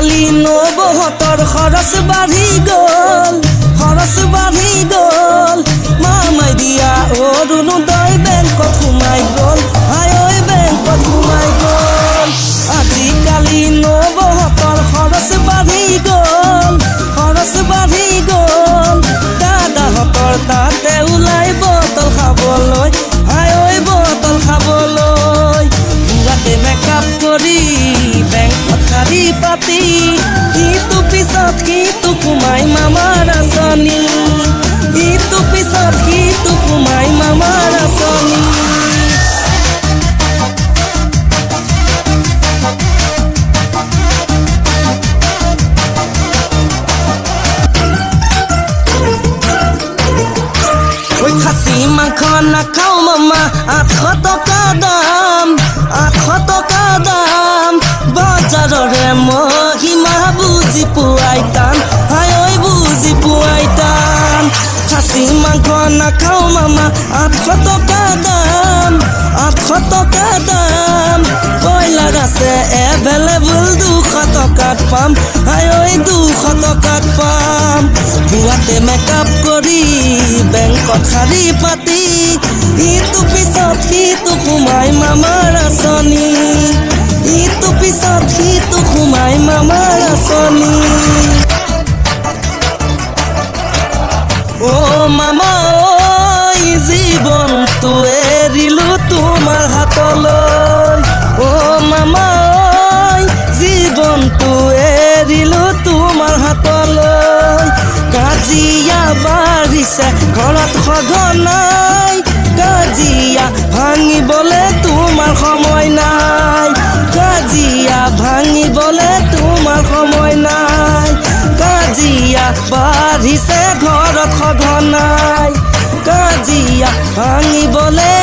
আজিকালি নবহতৰ খৰচ বাঢ়ি গ'ল মামাই দিয়া অৰুণোদয় বেংকত সোমাই গ'ল হায় ঐ বেংকত সোমাই গ'ল আজিকালি নবহতৰ খৰচ বাঢ়ি গ'ল দাদাহঁতৰ তাতে ওলাই বটল খাবলৈ হায় ঐ বটল খাবলৈ বুঢ়াতে মেকআপ কৰি বেংকত শাৰী পাতি ইটো পিছত সিটো সোমাই মামাৰ আঁচনি ইটো পিছত সিটো সোমাই মামাৰ আঁচনি খাচী মাংস নাখাওঁ মামা 800 টকা দাম বজাৰৰে মহিমা বুজি পোৱাই টান হায় ঐ বুজি পোৱাই টান খাচী মাংস নাখাওঁ মামা 800 টকা দাম ব্ৰইলাৰ আছে এভেলেবল 200 টকাত পাম হায় ঐ 200 টকাত পাম বুঢ়াতে মেকআপ কৰি বেংকত শাৰী পাতি ইটো পিছত সিটো সোমাই মামাৰ আঁচনি ইটো পিছত সিটো সোমাই মামাৰ আঁচনি অ' মামা ঐ জীৱনটো এৰিলো তোমাৰ হাতলৈ অ' মামা ঐ জীৱনটো এৰিলো তোমাৰ হাতলৈ কাজিয়া বাঢ়িছে ঘৰত সঘনাই কাজিয়া ভাঙিবলে তোমাৰ সময় নাই কাজিয়া ভাঙিবলে তোমাৰ সময় নাই কাজিয়া বাঢ়িছে ঘৰত সঘনাই কাজিয়া ভাঙিবলে